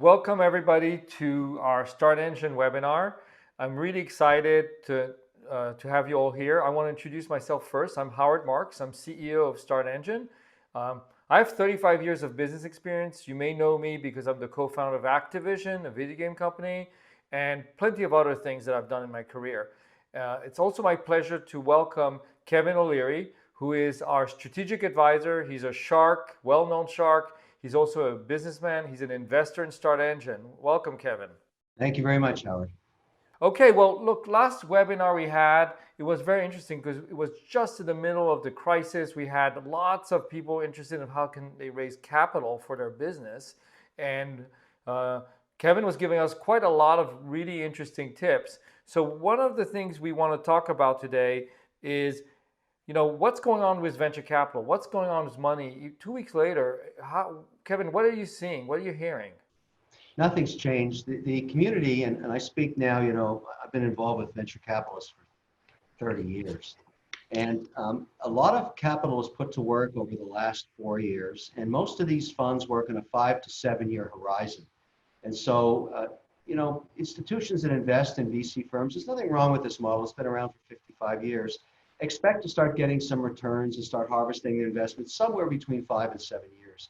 Welcome everybody to our StartEngine webinar. I'm really excited to have you all here. I want to introduce myself first. I'm Howard Marks. I'm CEO of StartEngine. I have 35 years of business experience. You may know me because I'm the co-founder of Activision, a video game company, and plenty of other things that I've done in my career. It's also my pleasure to welcome Kevin O'Leary, who is our strategic advisor. He's a shark, well-known shark. He's also a businessman. He's an investor in StartEngine. Welcome, Kevin. Thank you very much, Howard. Okay, well, look, last webinar we had, it was very interesting because it was just in the middle of the crisis. We had lots of people interested in how can they raise capital for their business. And Kevin was giving us quite a lot of really interesting tips. So one of the things we want to talk about today is what's going on with venture capital? What's going on with money? 2 weeks later, Kevin, what are you seeing? What are you hearing? Nothing's changed. The community, and I speak now, I've been involved with venture capitalists for 30 years. And a lot of capital is put to work over the last 4 years. And most of these funds work on a 5 to 7 year horizon. And so, institutions that invest in VC firms, there's nothing wrong with this model. It's been around for 55 years. Expect to start getting some returns and start harvesting the investments somewhere between 5 and 7 years.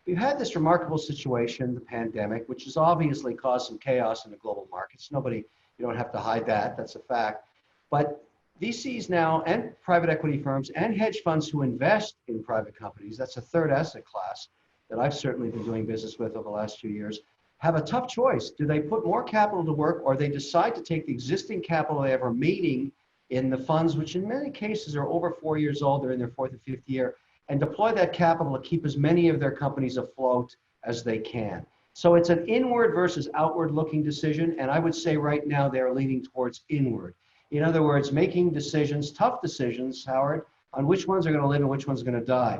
We've had this remarkable situation, the pandemic, which has obviously caused some chaos in the global markets. You don't have to hide that, that's a fact. But VCs now and private equity firms and hedge funds who invest in private companies, that's a third asset class that I've certainly been doing business with over the last few years, have a tough choice. Do they put more capital to work, or they decide to take the existing capital they have remaining in the funds, which in many cases are over 4 years old, they're in their fourth or fifth year, and deploy that capital to keep as many of their companies afloat as they can. So it's an inward versus outward looking decision, and I would say right now they're leaning towards inward. In other words, making decisions, tough decisions, Howard, on which ones are going to live and which ones are going to die.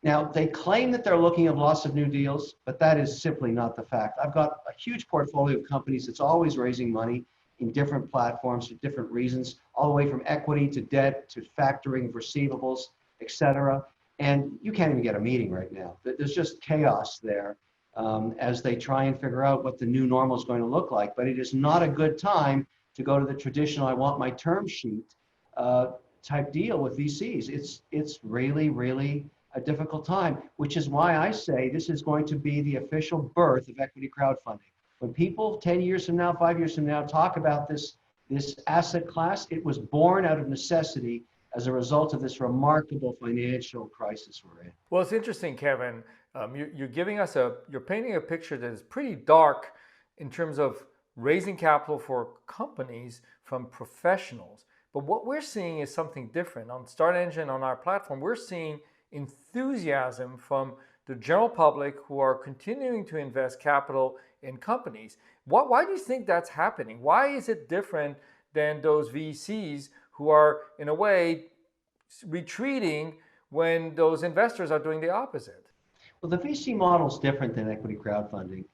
Now, they claim that they're looking at lots of new deals, but that is simply not the fact. I've got a huge portfolio of companies that's always raising money in different platforms for different reasons, all the way from equity to debt to factoring of receivables, et cetera. And you can't even get a meeting right now. There's just chaos there as they try and figure out what the new normal is going to look like. But it is not a good time to go to the traditional, I want my term sheet type deal with VCs. It's really, really a difficult time, which is why I say this is going to be the official birth of equity crowdfunding. When people 10 years from now, 5 years from now, talk about this asset class, it was born out of necessity as a result of this remarkable financial crisis we're in. Well, it's interesting, Kevin. You're painting a picture that is pretty dark in terms of raising capital for companies from professionals. But what we're seeing is something different. On StartEngine, on our platform, we're seeing enthusiasm from the general public who are continuing to invest capital in companies. Why do you think that's happening? Why is it different than those VCs who are, in a way, retreating when those investors are doing the opposite? Well, the VC model is different than equity crowdfunding.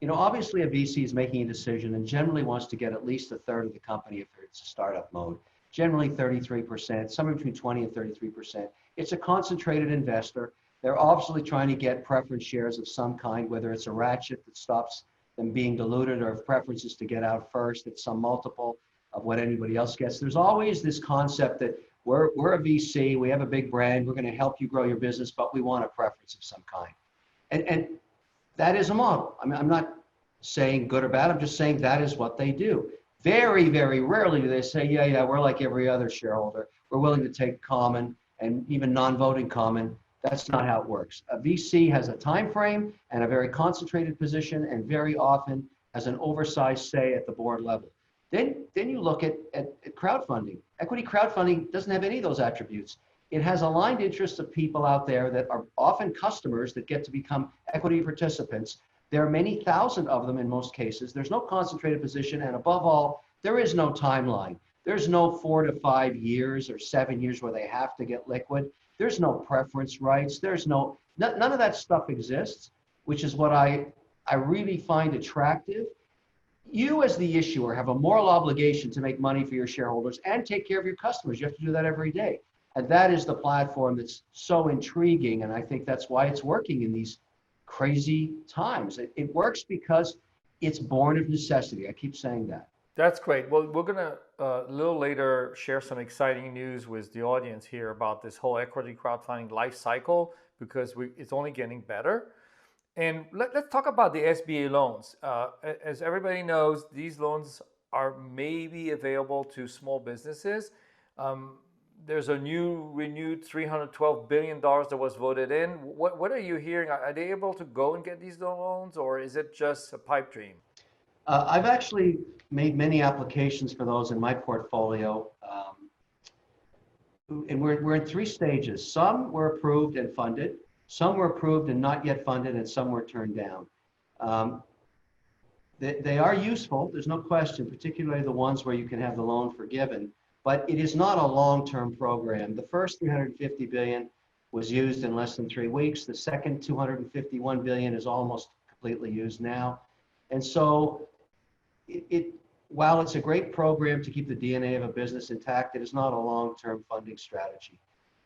Obviously a VC is making a decision and generally wants to get at least a third of the company if it's a startup mode. Generally 33%, somewhere between 20 and 33%. It's a concentrated investor. They're obviously trying to get preference shares of some kind, whether it's a ratchet that stops them being diluted or if preference is to get out first at some multiple of what anybody else gets. There's always this concept that we're a VC, we have a big brand, we're going to help you grow your business, but we want a preference of some kind. And that is a model. I mean, I'm not saying good or bad, I'm just saying that is what they do. Very, very rarely do they say, yeah, we're like every other shareholder. We're willing to take common and even non-voting common. That's not how it works. A VC has a time frame and a very concentrated position and very often has an oversized say at the board level. Then you look at crowdfunding. Equity crowdfunding doesn't have any of those attributes. It has aligned interests of people out there that are often customers that get to become equity participants. There are many thousand of them in most cases. There's no concentrated position, and above all, there is no timeline. There's no 4 to 5 years or 7 years where they have to get liquid. There's no preference rights. None of that stuff exists, which is what I really find attractive. You as the issuer have a moral obligation to make money for your shareholders and take care of your customers. You have to do that every day. And that is the platform that's so intriguing. And I think that's why it's working in these crazy times. It works because it's born of necessity. I keep saying that. That's great. Well, we're going to a little later share some exciting news with the audience here about this whole equity crowdfunding life cycle because it's only getting better. And let's talk about the SBA loans. As everybody knows, these loans are maybe available to small businesses. Um, there's a new renewed $312 billion that was voted in. What are you hearing? Are they able to go and get these loans, or is it just a pipe dream? I've actually made many applications for those in my portfolio. And we're in three stages. Some were approved and funded, some were approved and not yet funded, and some were turned down. Um, they are useful, there's no question, particularly the ones where you can have the loan forgiven, but it is not a long-term program. The first 350 billion was used in less than 3 weeks. The second 251 billion is almost completely used now. And so while it's a great program to keep the DNA of a business intact, it is not a long-term funding strategy.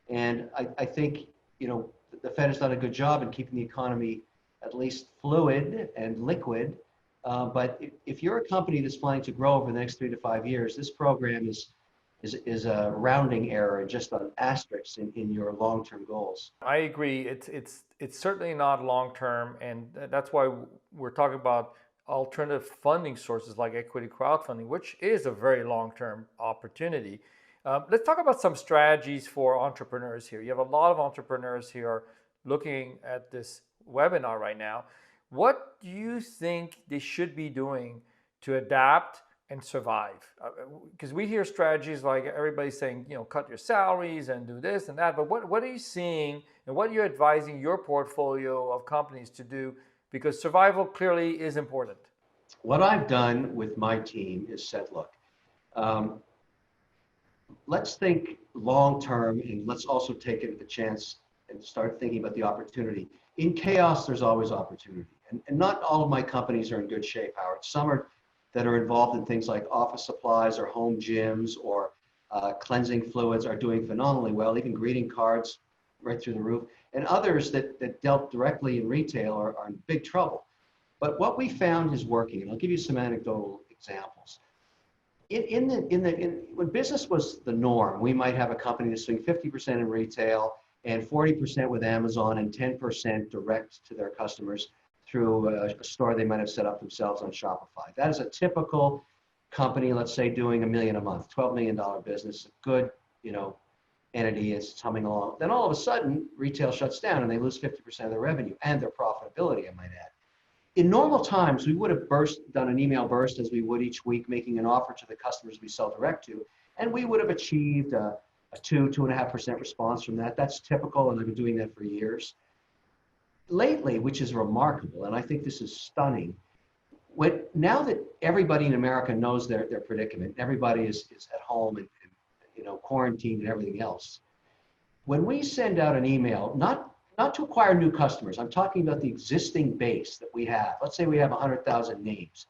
And I think, the Fed has done a good job in keeping the economy at least fluid and liquid. But if you're a company that's planning to grow over the next 3 to 5 years, this program is a rounding error and just an asterisk in your long-term goals. I agree. It's certainly not long term, and that's why we're talking about alternative funding sources like equity crowdfunding, which is a very long-term opportunity. Let's talk about some strategies for entrepreneurs here. You have a lot of entrepreneurs here looking at this webinar right now. What do you think they should be doing to adapt and survive? Because we hear strategies like everybody's saying, cut your salaries and do this and that. But what are you seeing and what are you advising your portfolio of companies to do? Because survival clearly is important. What I've done with my team is said, look, let's think long term, and let's also take a chance and start thinking about the opportunity. In chaos, there's always opportunity. And not all of my companies are in good shape, Howard. Some that are involved in things like office supplies or home gyms or cleansing fluids are doing phenomenally well, even greeting cards right through the roof. And others that dealt directly in retail are in big trouble. But what we found is working, and I'll give you some anecdotal examples. When business was the norm, we might have a company that's doing 50% in retail and 40% with Amazon and 10% direct to their customers through a store they might have set up themselves on Shopify. That is a typical company, let's say, doing $1 million a month, $12 million business, a good, entity is humming along. Then all of a sudden, retail shuts down and they lose 50% of their revenue and their profitability, I might add. In normal times, we would have done an email burst as we would each week, making an offer to the customers we sell direct to, and we would have achieved a 2.5% response from that. That's typical, and I've been doing that for years. Lately, which is remarkable, and I think this is stunning, now that everybody in America knows their predicament, everybody is at home and quarantined and everything else, when we send out an email, not to acquire new customers, I'm talking about the existing base that we have. Let's say we have 100,000 names.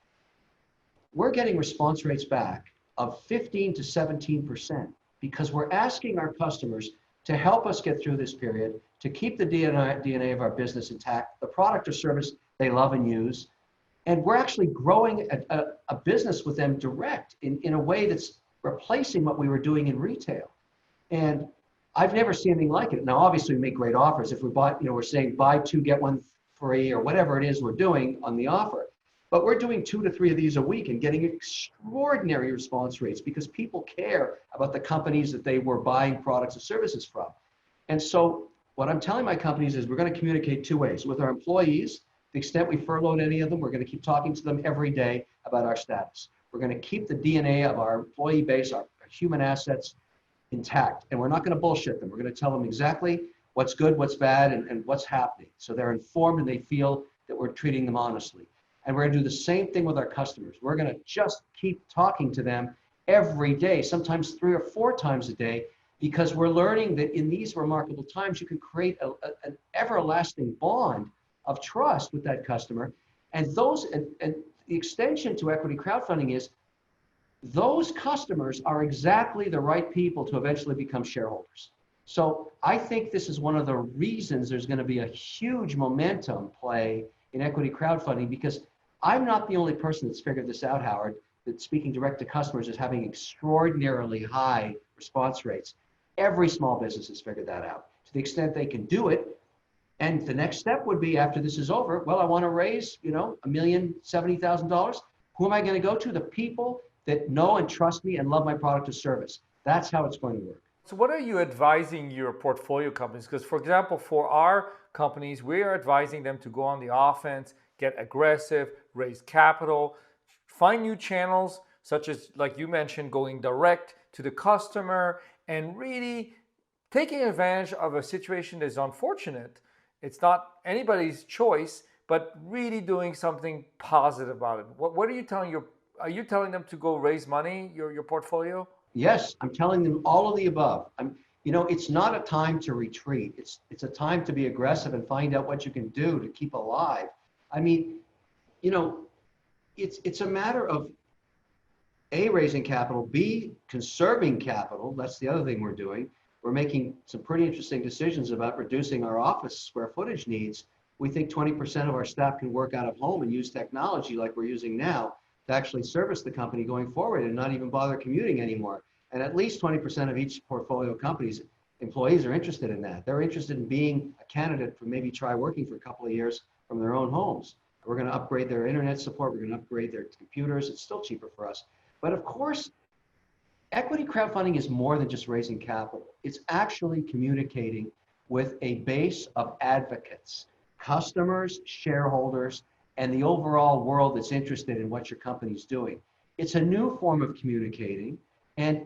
We're getting response rates back of 15 to 17% because we're asking our customers to help us get through this period, to keep the DNA of our business intact, the product or service they love and use. And we're actually growing a business with them direct in a way that's replacing what we were doing in retail. And I've never seen anything like it. Now, obviously, we make great offers. If we bought, we're saying buy 2, get 1 free or whatever it is we're doing on the offer. But we're doing 2 to 3 of these a week and getting extraordinary response rates because people care about the companies that they were buying products and services from. And so what I'm telling my companies is we're going to communicate 2 ways. With our employees, to the extent we furloughed any of them, we're going to keep talking to them every day about our status. We're going to keep the DNA of our employee base, our human assets, intact, and we're not going to bullshit them. We're going to tell them exactly what's good, what's bad, and what's happening. So they're informed and they feel that we're treating them honestly. And we're going to do the same thing with our customers. We're going to just keep talking to them every day, sometimes 3 or 4 times a day, because we're learning that in these remarkable times, you can create an everlasting bond of trust with that customer. And the extension to equity crowdfunding is those customers are exactly the right people to eventually become shareholders. So I think this is one of the reasons there's going to be a huge momentum play in equity crowdfunding, because I'm not the only person that's figured this out, Howard, that speaking direct to customers is having extraordinarily high response rates. Every small business has figured that out to the extent they can do it. And the next step would be, after this is over, well, I want to raise, $1,070,000. Who am I going to go to? The people that know and trust me and love my product or service. That's how it's going to work. So what are you advising your portfolio companies? Because for example, for our companies, we are advising them to go on the offense, get aggressive, raise capital, find new channels, such as, like you mentioned, going direct to the customer and really taking advantage of a situation that is unfortunate. It's not anybody's choice, but really doing something positive about it. What are you telling are you telling them to go raise money, your portfolio? Yes, I'm telling them all of the above. It's not a time to retreat. It's a time to be aggressive and find out what you can do to keep alive. I mean, you know, it's a matter of A, raising capital, B, conserving capital. That's the other thing we're doing. We're making some pretty interesting decisions about reducing our office square footage needs. We think 20% of our staff can work out of home and use technology like we're using now to actually service the company going forward and not even bother commuting anymore. And at least 20% of each portfolio company's employees are interested in that. They're interested in being a candidate for maybe try working for a couple of years from their own homes. We're going to upgrade their internet support. We're going to upgrade their computers. It's still cheaper for us. But of course, equity crowdfunding is more than just raising capital. It's actually communicating with a base of advocates, customers, shareholders, and the overall world that's interested in what your company's doing. It's a new form of communicating. And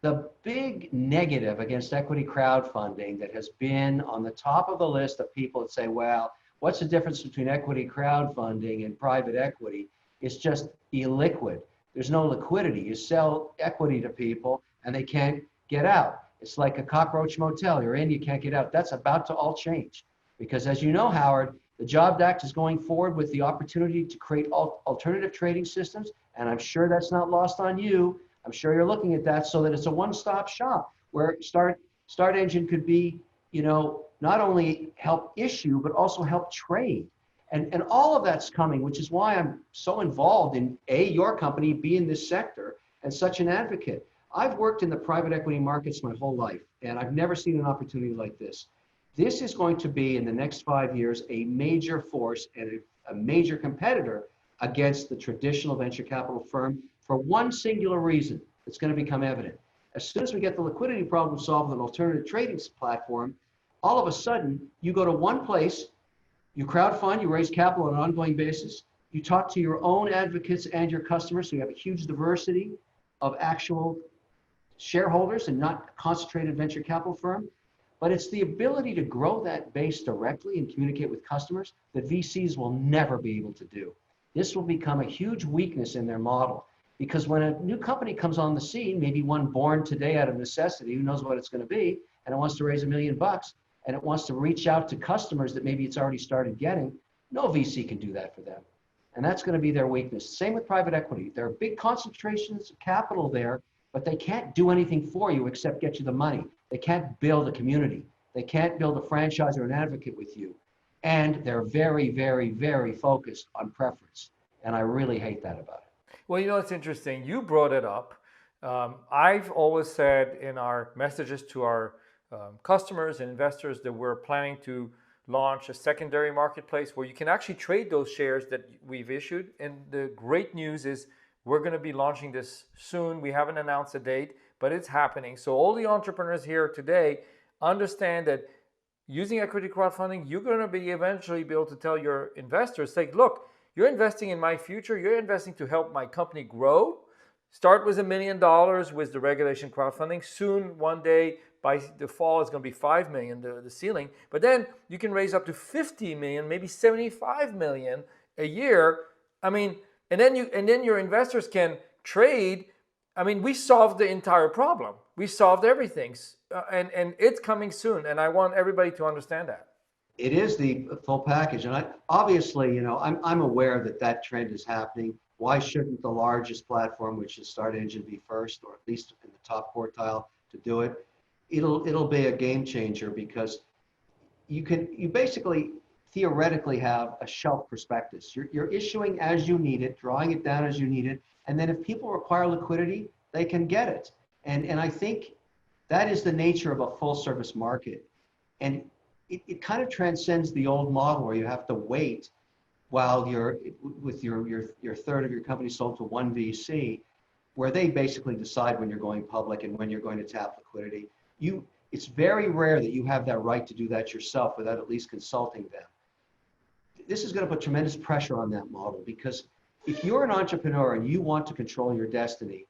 the big negative against equity crowdfunding that has been on the top of the list of people that say, well, what's the difference between equity crowdfunding and private equity? It's just illiquid. There's no liquidity. You sell equity to people and they can't get out. It's like a cockroach motel. You're in, you can't get out. That's about to all change. Because as you know, Howard, the Jobs Act is going forward with the opportunity to create alternative trading systems. And I'm sure that's not lost on you. I'm sure you're looking at that so that it's a one-stop shop where StartEngine could be, not only help issue, but also help trade. And all of that's coming, which is why I'm so involved in A, your company, B, in this sector, and such an advocate. I've worked in the private equity markets my whole life, and I've never seen an opportunity like this. This is going to be, in the next 5 years, a major force and a major competitor against the traditional venture capital firm for one singular reason that's going to become evident. As soon as we get the liquidity problem solved with an alternative trading platform, all of a sudden, you go to one place, you crowdfund, you raise capital on an ongoing basis, you talk to your own advocates and your customers, so you have a huge diversity of actual shareholders and not a concentrated venture capital firm. But it's the ability to grow that base directly and communicate with customers that VCs will never be able to do. This will become a huge weakness in their model, because when a new company comes on the scene, maybe one born today out of necessity, who knows what it's going to be, and it wants to raise $1 million, and it wants to reach out to customers that maybe it's already started getting, no VC can do that for them. And that's going to be their weakness. Same with private equity. There are big concentrations of capital there, but they can't do anything for you except get you the money. They can't build a community. They can't build a franchise or an advocate with you. And they're very, very, very focused on preference. And I really hate that about it. Well, it's interesting. You brought it up. I've always said in our messages to our customers and investors that we're planning to launch a secondary marketplace where you can actually trade those shares that we've issued. And the great news is we're going to be launching this soon. We haven't announced a date, but it's happening. So all the entrepreneurs here today understand that using equity crowdfunding, you're going to be eventually be able to tell your investors, say, look, you're investing in my future. You're investing to help my company grow. Start with $1 million with the regulation crowdfunding. Soon, one day, by the fall, it's going to be 5 million, the ceiling. But then you can raise up to 50 million, maybe 75 million a year. I mean, and then your investors can trade. I mean, we solved the entire problem. We solved everything, and it's coming soon. And I want everybody to understand that. It is the full package, and obviously, I'm aware that trend is happening. Why shouldn't the largest platform, which is StartEngine, be first, or at least in the top quartile to do it? it'll be a game changer because you basically theoretically have a shelf prospectus. You're issuing as you need it, drawing it down as you need it, and then if people require liquidity, they can get it. And I think that is the nature of a full service market. And it kind of transcends the old model where you have to wait while you're with your third of your company sold to one VC, where they basically decide when you're going public and when you're going to tap liquidity. It's very rare that you have that right to do that yourself without at least consulting them. This is going to put tremendous pressure on that model because if you're an entrepreneur and you want to control your destiny,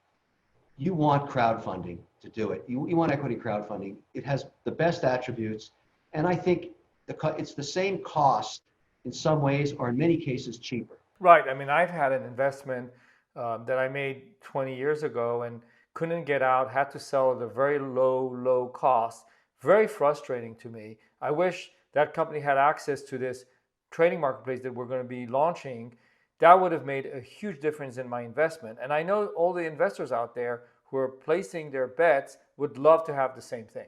you want crowdfunding to do it. You want equity crowdfunding. It has the best attributes. And I think it's the same cost in some ways, or in many cases, cheaper. Right. I mean, I've had an investment that I made 20 years ago and couldn't get out, had to sell at a very low cost. Very frustrating to me. I wish that company had access to this trading marketplace that we're going to be launching. That would have made a huge difference in my investment. And I know all the investors out there who are placing their bets would love to have the same thing.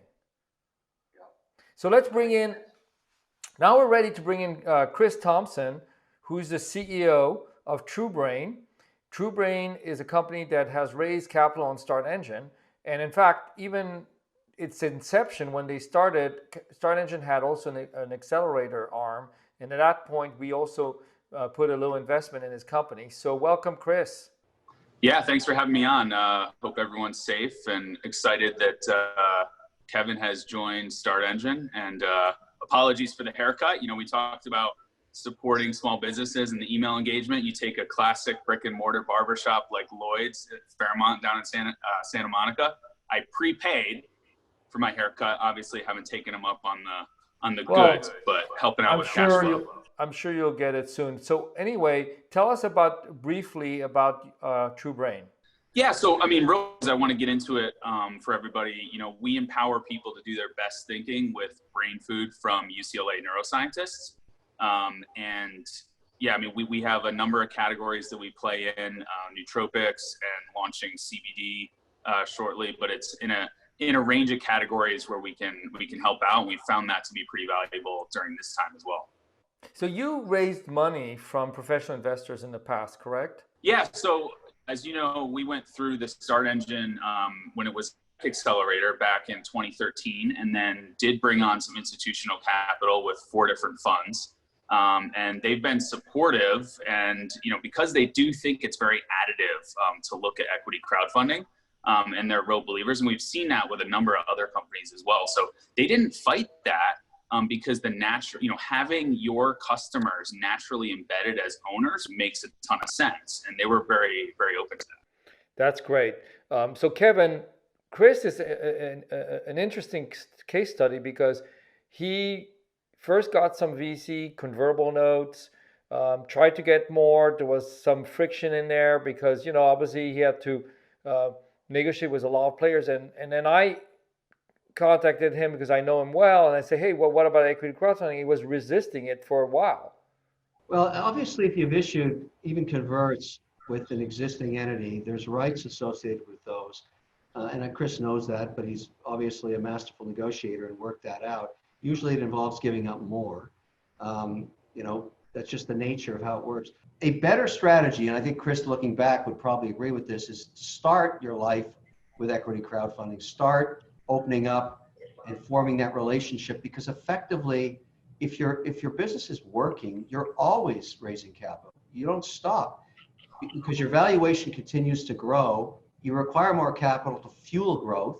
So let's bring in, now we're ready to bring in Chris Thompson, who's the CEO of TruBrain. TruBrain is a company that has raised capital on StartEngine. And in fact, even its inception, when they started, StartEngine had also an accelerator arm. And at that point, we also put a little investment in his company. So welcome, Chris. Yeah, thanks for having me on. Hope everyone's safe and excited that Kevin has joined StartEngine. And apologies for the haircut. You know, we talked about supporting small businesses and the email engagement. You take a classic brick and mortar barbershop like Lloyd's at Fairmont down in Santa Monica. I prepaid for my haircut. Obviously, haven't taken them up on the goods, but helping out with cash flow. I'm sure you'll get it soon. So anyway, tell us briefly about TruBrain. Yeah, so I mean, I want to get into it for everybody. You know, we empower people to do their best thinking with brain food from UCLA neuroscientists. And yeah, I mean, we have a number of categories that we play in, nootropics and launching CBD shortly, but it's in a range of categories where we can help out. And we found that to be pretty valuable during this time as well. So you raised money from professional investors in the past, correct? Yeah. So as you know, we went through the StartEngine when it was accelerator back in 2013, and then did bring on some institutional capital with 4 different funds. And they've been supportive, and you know, because they do think it's very additive to look at equity crowdfunding, and they're real believers, and we've seen that with a number of other companies as well. So they didn't fight that because having your customers naturally embedded as owners makes a ton of sense, and they were very, very open to that. That's great. So Kevin, Chris is an interesting case study because he first got some VC convertible notes, tried to get more. There was some friction in there because, you know, obviously he had to negotiate with a lot of players. And then I contacted him because I know him well. And I say, hey, well, what about equity crowdfunding? He was resisting it for a while. Well, obviously, if you've issued even converts with an existing entity, there's rights associated with those. And Chris knows that, but he's obviously a masterful negotiator and worked that out. Usually it involves giving up more. You know, that's just the nature of how it works. A better strategy, and I think Chris, looking back, would probably agree with this, is to start your life with equity crowdfunding. Start opening up and forming that relationship, because effectively, if your business is working, you're always raising capital. You don't stop because your valuation continues to grow. You require more capital to fuel growth.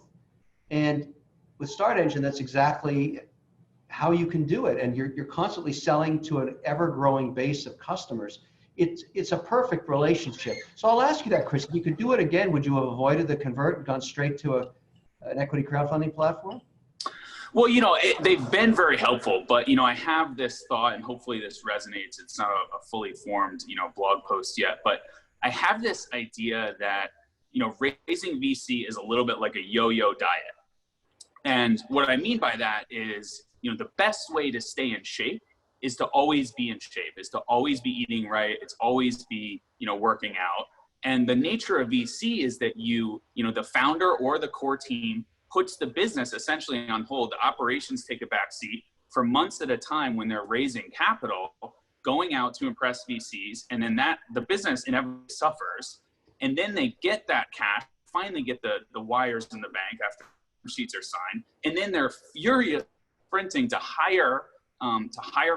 And with StartEngine, that's exactly how you can do it. And you're constantly selling to an ever-growing base of customers. It's a perfect relationship. So I'll ask you that, Chris. If you could do it again, would you have avoided the convert and gone straight to an equity crowdfunding platform? Well, you know, they've been very helpful, but, you know, I have this thought, and hopefully this resonates. It's not a fully formed, you know, blog post yet, but I have this idea that, you know, raising VC is a little bit like a yo-yo diet. And what I mean by that is, you know, the best way to stay in shape is to always be in shape, is to always be eating right. It's always be, you know, working out. And the nature of VC is that you know, the founder or the core team puts the business essentially on hold. The operations take a back seat for months at a time when they're raising capital, going out to impress VCs, and then the business inevitably suffers. And then they get that cash, finally get the wires in the bank after sheets are signed, and then they're furious sprinting to hire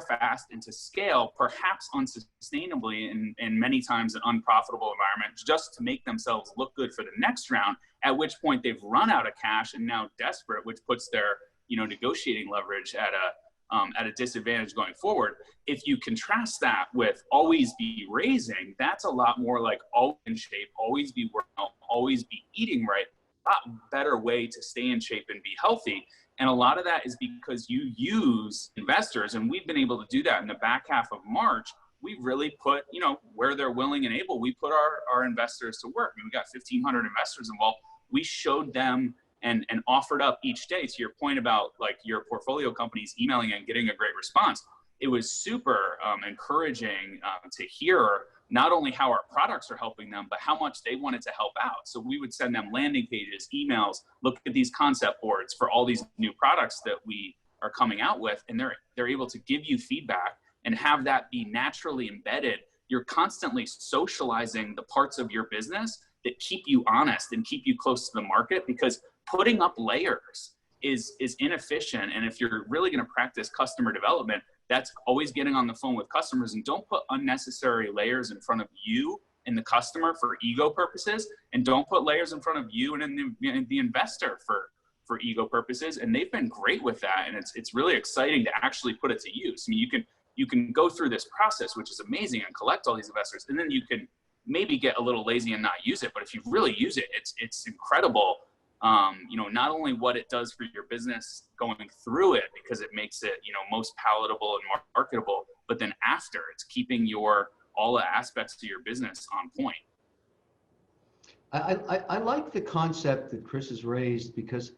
fast and to scale, perhaps unsustainably and many times an unprofitable environment, just to make themselves look good for the next round, at which point they've run out of cash and now desperate, which puts their negotiating leverage at a disadvantage going forward. If you contrast that with always be raising, that's a lot more like always in shape, always be working out, always be eating right, a lot better way to stay in shape and be healthy. And a lot of that is because you use investors, and we've been able to do that in the back half of March. We really put, where they're willing and able, we put our investors to work. I mean, we got 1,500 investors involved. We showed them and offered up each day, to your point about like your portfolio companies emailing and getting a great response. It was super encouraging to hear not only how our products are helping them, but how much they wanted to help out. So we would send them landing pages, emails, look at these concept boards for all these new products that we are coming out with, and they're able to give you feedback and have that be naturally embedded. You're constantly socializing the parts of your business that keep you honest and keep you close to the market, because putting up layers is inefficient. And if you're really going to practice customer development, that's always getting on the phone with customers, and don't put unnecessary layers in front of you and the customer for ego purposes, and don't put layers in front of you and the investor for ego purposes. And they've been great with that, and it's really exciting to actually put it to use. I mean, you can go through this process, which is amazing, and collect all these investors, and then you can maybe get a little lazy and not use it. But if you really use it, it's incredible. Not only what it does for your business going through it, because it makes it, most palatable and marketable, but then after, it's keeping all the aspects to your business on point. I like the concept that Chris has raised because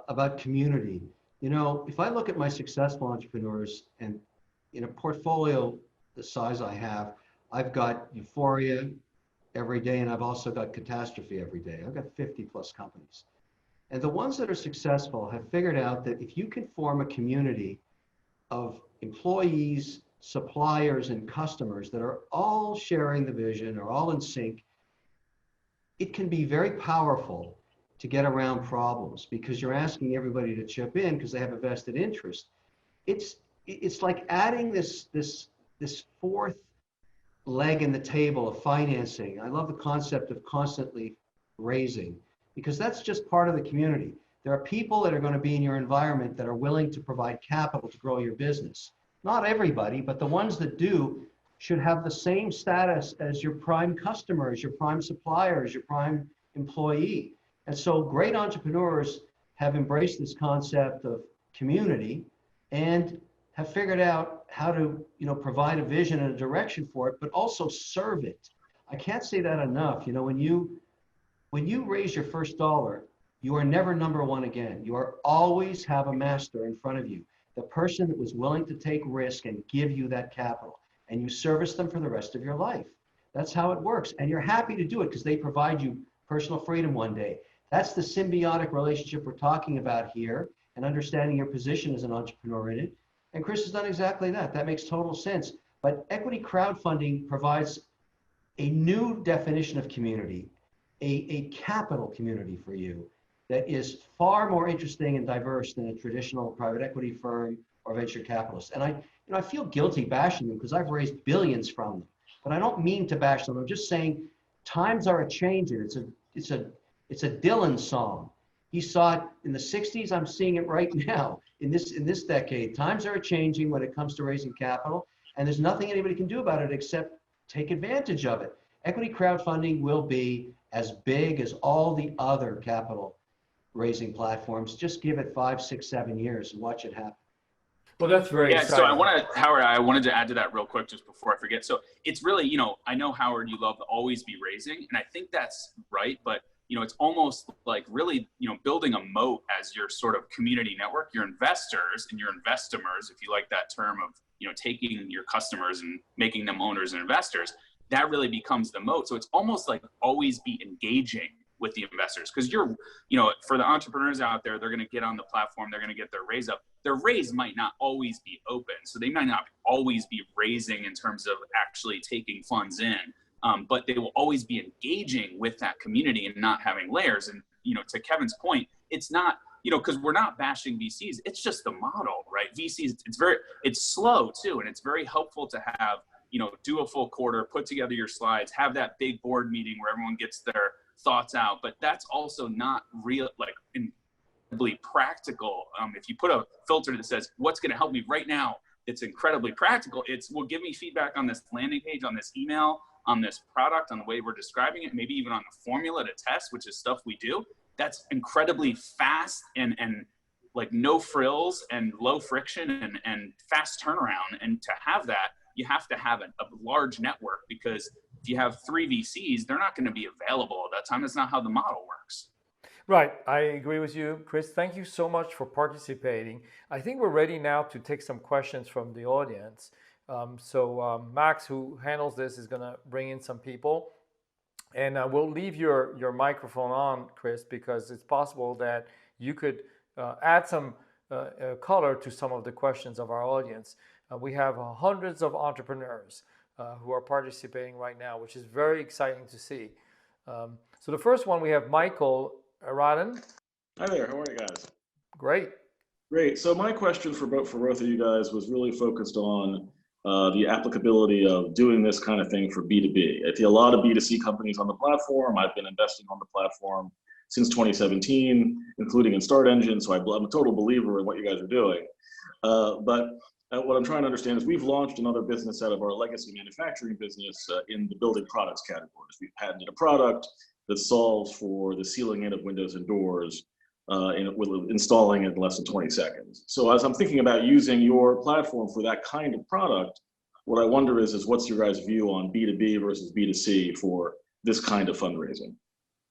about community. If I look at my successful entrepreneurs and in a portfolio the size I have, I've got euphoria every day, and I've also got catastrophe every day. I've got 50 plus companies. And the ones that are successful have figured out that if you can form a community of employees, suppliers, and customers that are all sharing the vision, are all in sync, it can be very powerful to get around problems, because you're asking everybody to chip in because they have a vested interest. It's like adding this fourth leg in the table of financing. I love the concept of constantly raising, because that's just part of the community. There are people that are going to be in your environment that are willing to provide capital to grow your business. Not everybody, but the ones that do should have the same status as your prime customers, your prime suppliers, your prime employee. And so great entrepreneurs have embraced this concept of community and have figured out how to, provide a vision and a direction for it, but also serve it. I can't say that enough. When you raise your first dollar, you are never number one again. You are always have a master in front of you, the person that was willing to take risk and give you that capital, and you service them for the rest of your life. That's how it works. And you're happy to do it because they provide you personal freedom one day. That's the symbiotic relationship we're talking about here, and understanding your position as an entrepreneur in it. And Chris has done exactly that. That makes total sense. But equity crowdfunding provides a new definition of community, a capital community for you that is far more interesting and diverse than a traditional private equity firm or venture capitalist. And I feel guilty bashing them because I've raised billions from them, but I don't mean to bash them. I'm just saying times are a-changing. It's a Dylan song. He saw it in the 60s. I'm seeing it right now in this decade. Times are a-changing when it comes to raising capital, and there's nothing anybody can do about it except take advantage of it. Equity crowdfunding will be as big as all the other capital raising platforms. Just give it 5, 6, 7 years and watch it happen. Well, that's very exciting. So Howard, I wanted to add to that real quick just before I forget. So it's really, I know, Howard, you love to always be raising, and I think that's right, but it's almost like really, building a moat as your sort of community network, your investors and your investimers, if you like that term of, taking your customers and making them owners and investors, that really becomes the moat. So it's almost like always be engaging with the investors. Because for the entrepreneurs out there, they're going to get on the platform, they're going to get their raise up. Their raise might not always be open, so they might not always be raising in terms of actually taking funds in, but they will always be engaging with that community and not having layers. And to Kevin's point, it's not, because we're not bashing VCs, it's just the model, right? VCs, it's slow too, and it's very helpful to have, do a full quarter, put together your slides, have that big board meeting where everyone gets their thoughts out, but that's also not real, like incredibly practical. If you put a filter that says, what's going to help me right now, it's incredibly practical. Well, give me feedback on this landing page, on this email, on this product, on the way we're describing it, maybe even on the formula to test, which is stuff we do. That's incredibly fast and like no frills and low friction and fast turnaround. And to have that, you have to have a large network, because if you have 3 VCs, they're not going to be available at that time. That's not how the model works. Right. I agree with you, Chris. Thank you so much for participating. I think we're ready now to take some questions from the audience. Max, who handles this, is going to bring in some people. And we'll leave your microphone on, Chris, because it's possible that you could add some color to some of the questions of our audience. We have hundreds of entrepreneurs who are participating right now, which is very exciting to see. So the first one, we have Michael Araden. Hi there, how are you guys? Great. Great, so my question for both of you guys was really focused on the applicability of doing this kind of thing for B2B. I see a lot of B2C companies on the platform. I've been investing on the platform since 2017, including in StartEngine, so I'm a total believer in what you guys are doing. But what I'm trying to understand is we've launched another business out of our legacy manufacturing business in the building products categories. We've patented a product that solves for the sealing in of windows and doors, installing it in less than 20 seconds. So as I'm thinking about using your platform for that kind of product, what I wonder is what's your guys' view on B2B versus B2C for this kind of fundraising?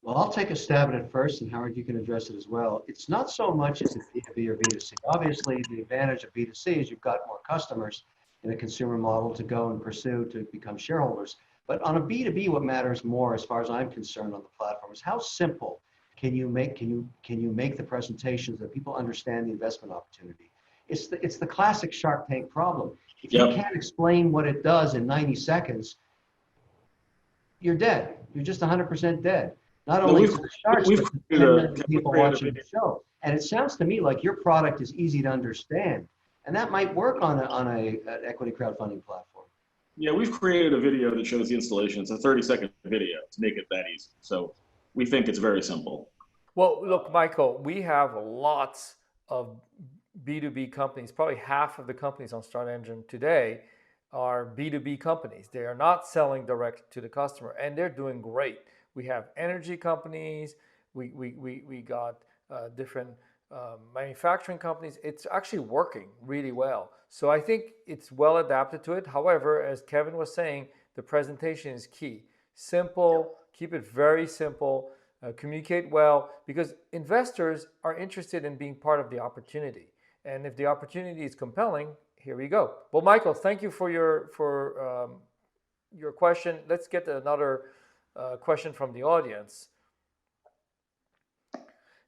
Well, I'll take a stab at it first, and Howard, you can address it as well. It's not so much as it's B2B or B2C. Obviously, the advantage of B2C is you've got more customers in a consumer model to go and pursue to become shareholders. But on a B2B, what matters more, as far as I'm concerned, on the platform is how simple can you make the presentations that people understand the investment opportunity. It's the classic Shark Tank problem. If you can't explain what it does in 90 seconds, you're dead. You're just 100% dead. Not only to the sharks, but to 10 million people watching the show. And it sounds to me like your product is easy to understand, and that might work on an equity crowdfunding platform. Yeah, we've created a video that shows the installation. It's a 30-second video to make it that easy. So we think it's very simple. Well, look, Michael, we have lots of B2B companies. Probably half of the companies on StartEngine today are B2B companies. They are not selling direct to the customer, and they're doing great. We have energy companies. We got different manufacturing companies. It's actually working really well. So I think it's well adapted to it. However, as Kevin was saying, the presentation is key. Simple, keep it very simple, communicate well, because investors are interested in being part of the opportunity. And if the opportunity is compelling, here we go. Well, Michael, thank you for your question. Let's get another question from the audience.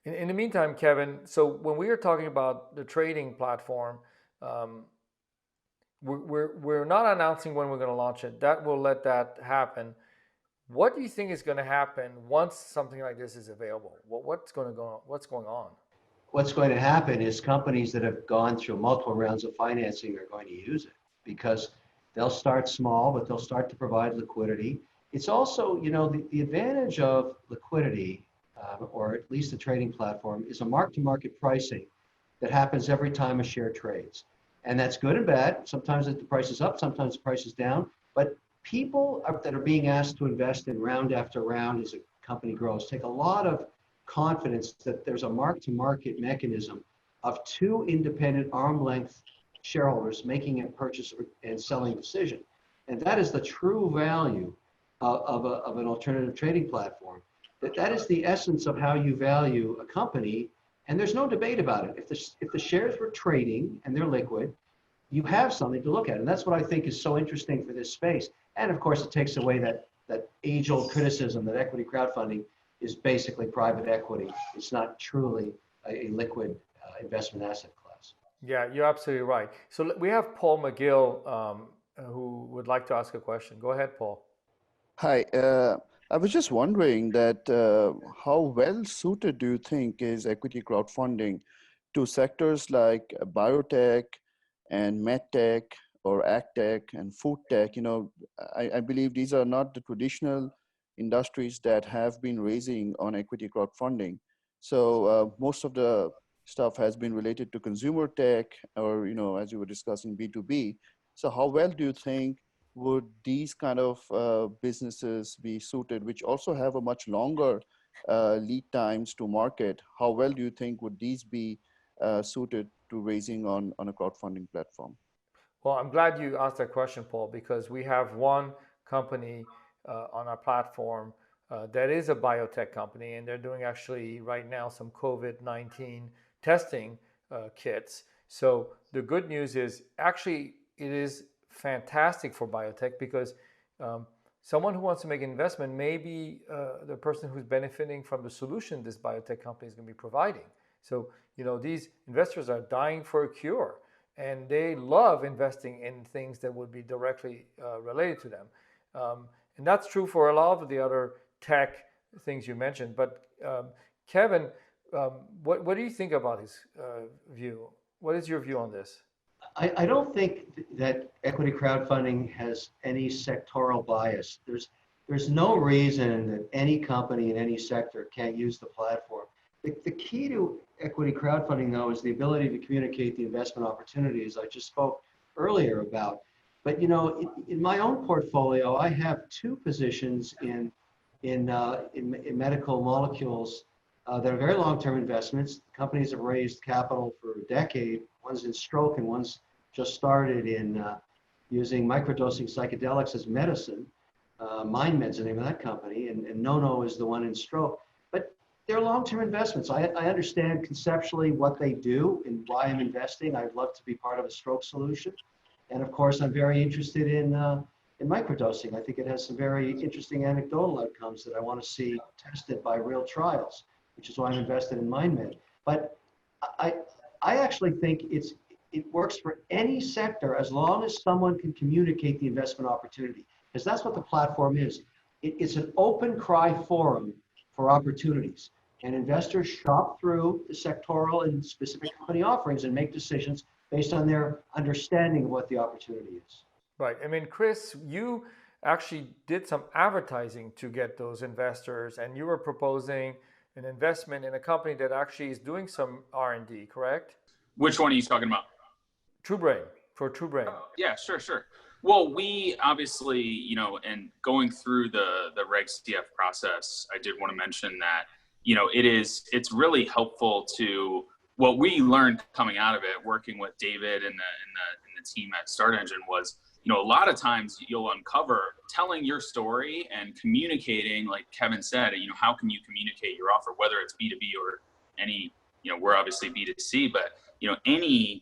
In the meantime, Kevin, so when we are talking about the trading platform, we're not announcing when we're going to launch it. That will let that happen. What do you think is going to happen once something like this is available? What's going on? What's going to happen is companies that have gone through multiple rounds of financing are going to use it, because they'll start small, but they'll start to provide liquidity. It's also, the advantage of liquidity, or at least the trading platform, is a mark-to-market pricing that happens every time a share trades. And that's good and bad. Sometimes the price is up, sometimes the price is down. But people that are being asked to invest in round after round as a company grows take a lot of confidence that there's a mark-to-market mechanism of 2 independent arm-length shareholders making a purchase and selling decision. And that is the true value of an alternative trading platform. That is the essence of how you value a company, and there's no debate about it. If the shares were trading and they're liquid, you have something to look at, and that's what I think is so interesting for this space. And of course, it takes away that age-old criticism that equity crowdfunding is basically private equity. It's not truly a liquid investment asset class. Yeah, you're absolutely right. So we have Paul McGill who would like to ask a question. Go ahead, Paul. Hi, I was just wondering that how well suited do you think is equity crowdfunding to sectors like biotech and medtech or agtech and food tech? You know, I believe these are not the traditional industries that have been raising on equity crowdfunding. So most of the stuff has been related to consumer tech or, you know, as you were discussing, B2B. So how well do you think would these kind of businesses be suited, which also have a much longer lead times to market? How well do you think would these be suited to raising on a crowdfunding platform? Well, I'm glad you asked that question, Paul, because we have one company on our platform that is a biotech company, and they're doing actually right now some COVID-19 testing kits. So the good news is actually it is fantastic for biotech because someone who wants to make an investment may be the person who's benefiting from the solution this biotech company is going to be providing. So, you know, these investors are dying for a cure, and they love investing in things that would be directly related to them. And that's true for a lot of the other tech things you mentioned. But Kevin, what do you think about his view? What is your view on this? I don't think that equity crowdfunding has any sectoral bias. There's no reason that any company in any sector can't use the platform. The key to equity crowdfunding, though, is the ability to communicate the investment opportunities I just spoke earlier about. But, you know, in my own portfolio, I have two positions in medical molecules that are very long-term investments. Companies have raised capital for a decade. One's in stroke and one's just started in using microdosing psychedelics as medicine. MindMed's the name of that company, and Nono is the one in stroke. But they're long-term investments. I understand conceptually what they do and why I'm investing. I'd love to be part of a stroke solution. And of course, I'm very interested in microdosing. I think it has some very interesting anecdotal outcomes that I want to see tested by real trials, which is why I'm invested in MindMed. But I actually think it works for any sector as long as someone can communicate the investment opportunity, because that's what the platform is. It's an open cry forum for opportunities, and investors shop through the sectoral and specific company offerings and make decisions based on their understanding of what the opportunity is. Right. I mean, Chris, you actually did some advertising to get those investors, and you were proposing an investment in a company that actually is doing some R&D, correct? Which one are you talking about? TruBrain, for TruBrain. Oh, yeah, sure. Well, we obviously, you know, and going through the Reg CF process, I did want to mention that, you know, it's really helpful to what we learned coming out of it, working with David and the team at StartEngine was, you know, a lot of times you'll uncover telling your story and communicating, like Kevin said, you know, how can you communicate your offer, whether it's B2B or any, you know, we're obviously B2C, but, you know, any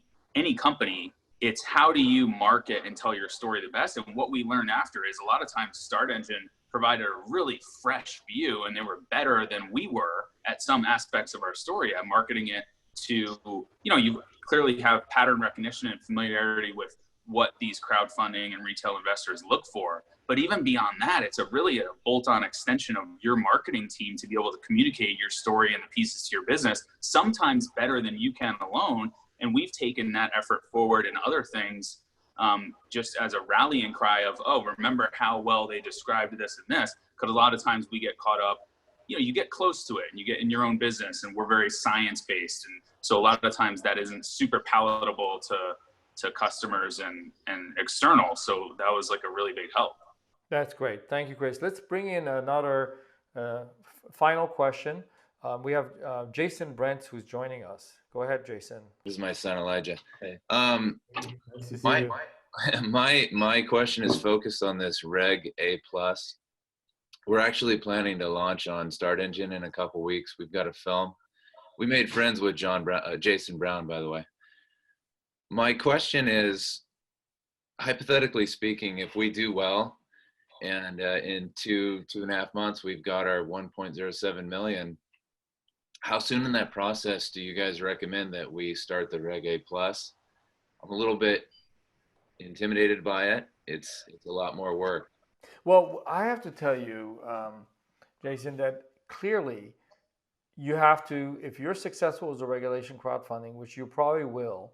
company, it's how do you market and tell your story the best. And what we learned after is a lot of times StartEngine provided a really fresh view, and they were better than we were at some aspects of our story at marketing it to, you know, you clearly have pattern recognition and familiarity with what these crowdfunding and retail investors look for. But even beyond that, it's really a bolt-on extension of your marketing team to be able to communicate your story and the pieces to your business, sometimes better than you can alone. And we've taken that effort forward in other things, just as a rallying cry of, oh, remember how well they described this and this, because a lot of times we get caught up, you know, you get close to it and you get in your own business, and we're very science-based. And so a lot of times that isn't super palatable to customers and external. So that was like a really big help. That's great. Thank you, Chris. Let's bring in another final question. We have Jason Brent who's joining us. Go ahead, Jason. This is my son, Elijah. Hey. Nice to see you. My question is focused on this Reg A+. We're actually planning to launch on StartEngine in a couple weeks. We've got a film. We made friends with Jason Brown, by the way. My question is, hypothetically speaking, if we do well And in 2.5 months, we've got our 1.07 million. How soon in that process do you guys recommend that we start the Reg A Plus? I'm a little bit intimidated by it. It's a lot more work. Well, I have to tell you, Jason, that clearly you have to, if you're successful as a regulation crowdfunding, which you probably will,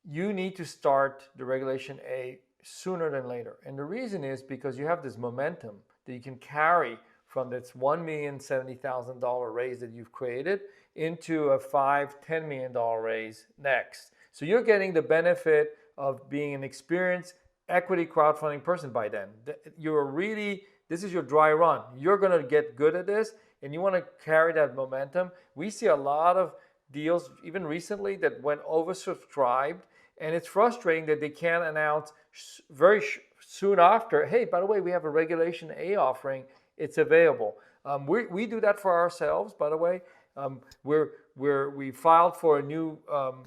you need to start the Regulation A sooner than later. And the reason is because you have this momentum that you can carry from this $1,070,000 raise that you've created into a $5-10 million raise next. So you're getting the benefit of being an experienced equity crowdfunding person by then. You're really, this is your dry run. You're going to get good at this, and you want to carry that momentum. We see a lot of deals, even recently, that went oversubscribed, and it's frustrating that they can't announce very soon after, hey, by the way, we have a Regulation A offering. It's available. We do that for ourselves, by the way. We filed for a new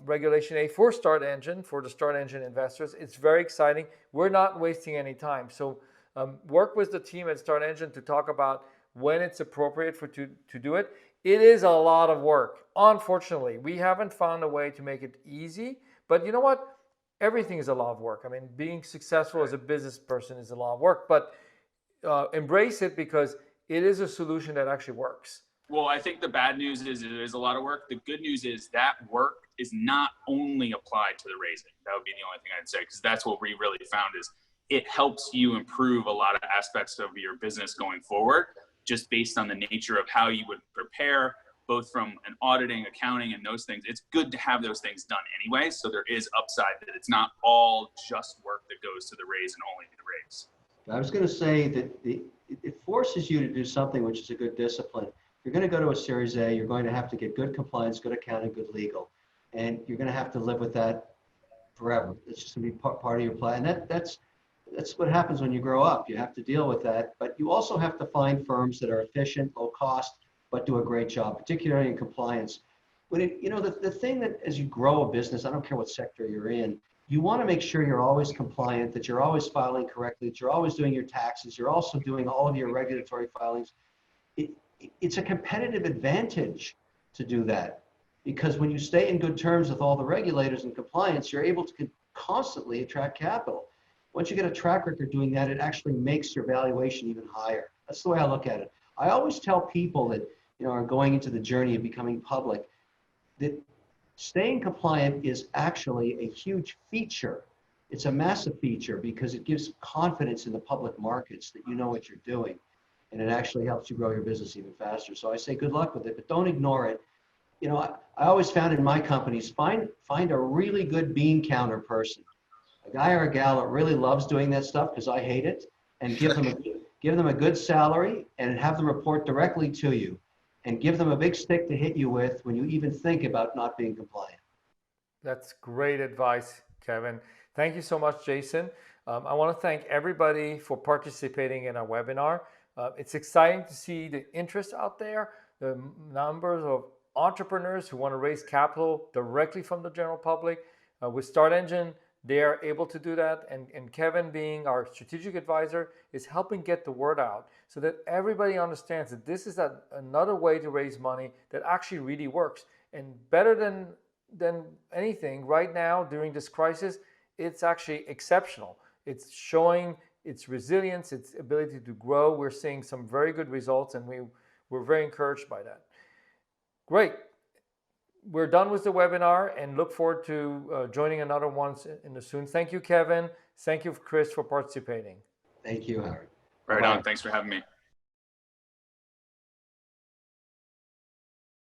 Regulation A for StartEngine, for the StartEngine investors. It's very exciting. We're not wasting any time. So work with the team at StartEngine to talk about when it's appropriate to do it. It is a lot of work. Unfortunately, we haven't found a way to make it easy. But you know what? Everything is a lot of work. I mean, being successful as a business person is a lot of work. But embrace it because it is a solution that actually works. Well, I think the bad news is it is a lot of work. The good news is that work is not only applied to the raising. That would be the only thing I'd say, because that's what we really found is it helps you improve a lot of aspects of your business going forward, just based on the nature of how you would prepare, both from an auditing, accounting, and those things. It's good to have those things done anyway, so there is upside that it's not all just work that goes to the raise and only the raise. I was going to say that it forces you to do something which is a good discipline. You're going to go to a Series A, you're going to have to get good compliance, good accounting, good legal, and you're going to have to live with that forever. It's just going to be part of your plan. And that's what happens when you grow up. You have to deal with that, but you also have to find firms that are efficient, low cost, but do a great job, particularly in compliance. When the thing that as you grow a business, I don't care what sector you're in, you want to make sure you're always compliant, that you're always filing correctly, that you're always doing your taxes, you're also doing all of your regulatory filings. It's a competitive advantage to do that, because when you stay in good terms with all the regulators and compliance, you're able to constantly attract capital. Once you get a track record doing that, it actually makes your valuation even higher. That's the way I look at it. I always tell people that are going into the journey of becoming public that staying compliant is actually a huge feature. It's a massive feature because it gives confidence in the public markets that you know what you're doing. And it actually helps you grow your business even faster. So I say good luck with it, but don't ignore it. I always found in my companies, find a really good bean counter person, a guy or a gal that really loves doing that stuff, because I hate it, and give them a good salary and have them report directly to you, and give them a big stick to hit you with when you even think about not being compliant. That's great advice, Kevin. Thank you so much, Jason. I want to thank everybody for participating in our webinar. It's exciting to see the interest out there, the numbers of entrepreneurs who want to raise capital directly from the general public. With StartEngine, they are able to do that. And Kevin, being our strategic advisor, is helping get the word out so that everybody understands that this is another way to raise money that actually really works. And better than anything right now during this crisis, it's actually exceptional. It's showing its resilience, its ability to grow. We're seeing some very good results, and we're very encouraged by that. Great. We're done with the webinar and look forward to joining another one in the soon. Thank you, Kevin. Thank you, Chris, for participating. Thank you, Howard. Right on. Thanks for having me.